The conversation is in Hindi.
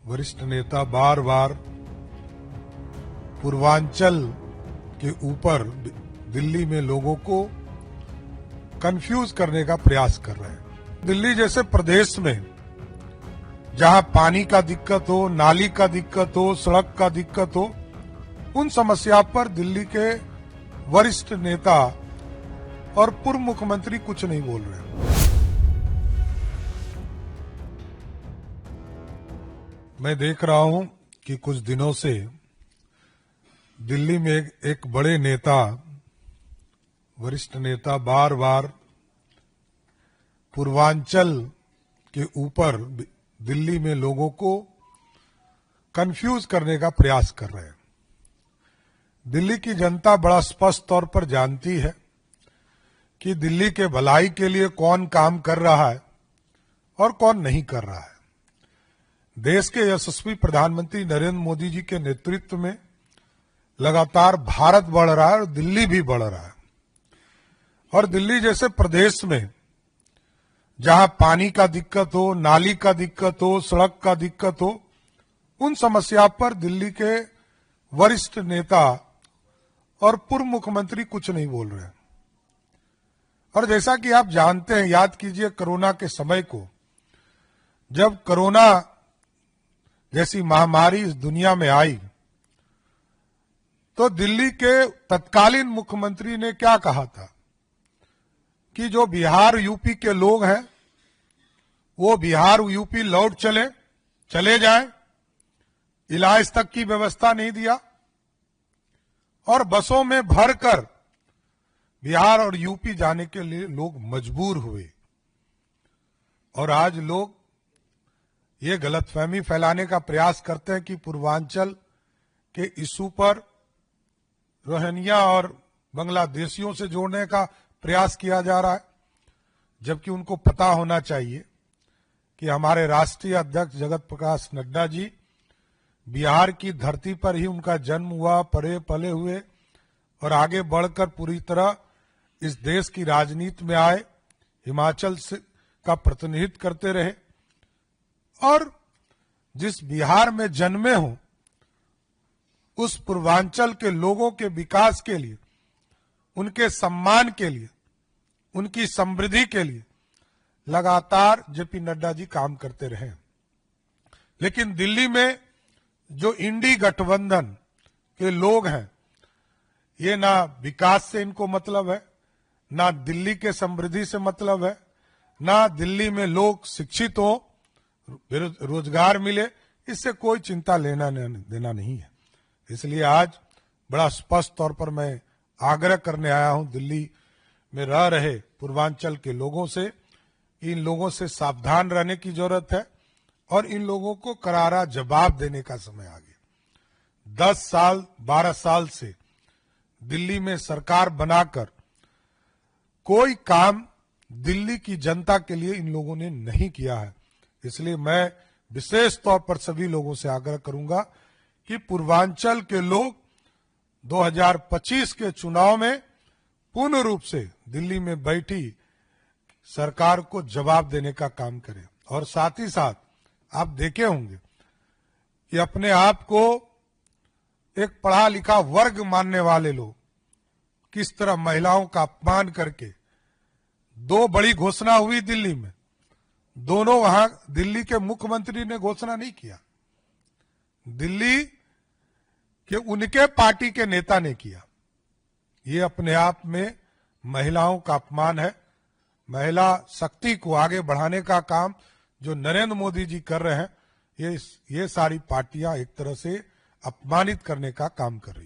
वरिष्ठ नेता बार बार पूर्वांचल के ऊपर दिल्ली में लोगों को कंफ्यूज करने का प्रयास कर रहे हैं। दिल्ली जैसे प्रदेश में जहां पानी का दिक्कत हो, नाली का दिक्कत हो, सड़क का दिक्कत हो, उन समस्या पर दिल्ली के वरिष्ठ नेता और पूर्व मुख्यमंत्री कुछ नहीं बोल रहे हैं। मैं देख रहा हूं कि कुछ दिनों से दिल्ली में एक बड़े नेता, वरिष्ठ नेता बार बार पूर्वांचल के ऊपर दिल्ली में लोगों को कंफ्यूज करने का प्रयास कर रहे हैं। दिल्ली की जनता बड़ा स्पष्ट तौर पर जानती है कि दिल्ली के भलाई के लिए कौन काम कर रहा है और कौन नहीं कर रहा है। देश के यशस्वी प्रधानमंत्री नरेंद्र मोदी जी के नेतृत्व में लगातार भारत बढ़ रहा है और दिल्ली भी बढ़ रहा है। और दिल्ली जैसे प्रदेश में जहां पानी का दिक्कत हो, नाली का दिक्कत हो, सड़क का दिक्कत हो, उन समस्या पर दिल्ली के वरिष्ठ नेता और पूर्व मुख्यमंत्री कुछ नहीं बोल रहे हैं। और जैसा कि आप जानते हैं, याद कीजिए कोरोना के समय को, जब कोरोना जैसी महामारी इस दुनिया में आई तो दिल्ली के तत्कालीन मुख्यमंत्री ने क्या कहा था कि जो बिहार यूपी के लोग हैं वो बिहार यूपी लौट चले जाएं। इलाज तक की व्यवस्था नहीं दिया और बसों में भरकर बिहार और यूपी जाने के लिए लोग मजबूर हुए। और आज लोग ये गलतफहमी फैलाने का प्रयास करते हैं कि पूर्वांचल के इशू पर रोहिंग्या और बांग्लादेशियों से जोड़ने का प्रयास किया जा रहा है, जबकि उनको पता होना चाहिए कि हमारे राष्ट्रीय अध्यक्ष जगत प्रकाश नड्डा जी बिहार की धरती पर ही उनका जन्म हुआ, पले पले हुए और आगे बढ़कर पूरी तरह इस देश की राजनीति में आए, हिमाचल से का प्रतिनिधित्व करते रहे और जिस बिहार में जन्मे हों उस पूर्वांचल के लोगों के विकास के लिए, उनके सम्मान के लिए, उनकी समृद्धि के लिए लगातार जेपी नड्डा जी काम करते रहे। लेकिन दिल्ली में जो इंडी गठबंधन के लोग हैं, ये ना विकास से इनको मतलब है, ना दिल्ली के समृद्धि से मतलब है, ना दिल्ली में लोग शिक्षित हो, रोजगार मिले, इससे कोई चिंता लेना देना नहीं है। इसलिए आज बड़ा स्पष्ट तौर पर मैं आग्रह करने आया हूं दिल्ली में रह रहे पूर्वांचल के लोगों से, इन लोगों से सावधान रहने की जरूरत है और इन लोगों को करारा जवाब देने का समय आ गया। 10 साल 12 साल से दिल्ली में सरकार बनाकर कोई काम दिल्ली की जनता के लिए इन लोगों ने नहीं किया है। इसलिए मैं विशेष तौर पर सभी लोगों से आग्रह करूंगा कि पूर्वांचल के लोग 2025 के चुनाव में पूर्ण रूप से दिल्ली में बैठी सरकार को जवाब देने का काम करें। और साथ ही साथ आप देखे होंगे कि अपने आप को एक पढ़ा लिखा वर्ग मानने वाले लोग किस तरह महिलाओं का अपमान करके 2 बड़ी घोषणा हुई दिल्ली में, दोनों वहां दिल्ली के मुख्यमंत्री ने घोषणा नहीं किया, दिल्ली के उनके पार्टी के नेता ने किया। ये अपने आप में महिलाओं का अपमान है। महिला शक्ति को आगे बढ़ाने का काम जो नरेंद्र मोदी जी कर रहे हैं, ये सारी पार्टियां एक तरह से अपमानित करने का काम कर रही है।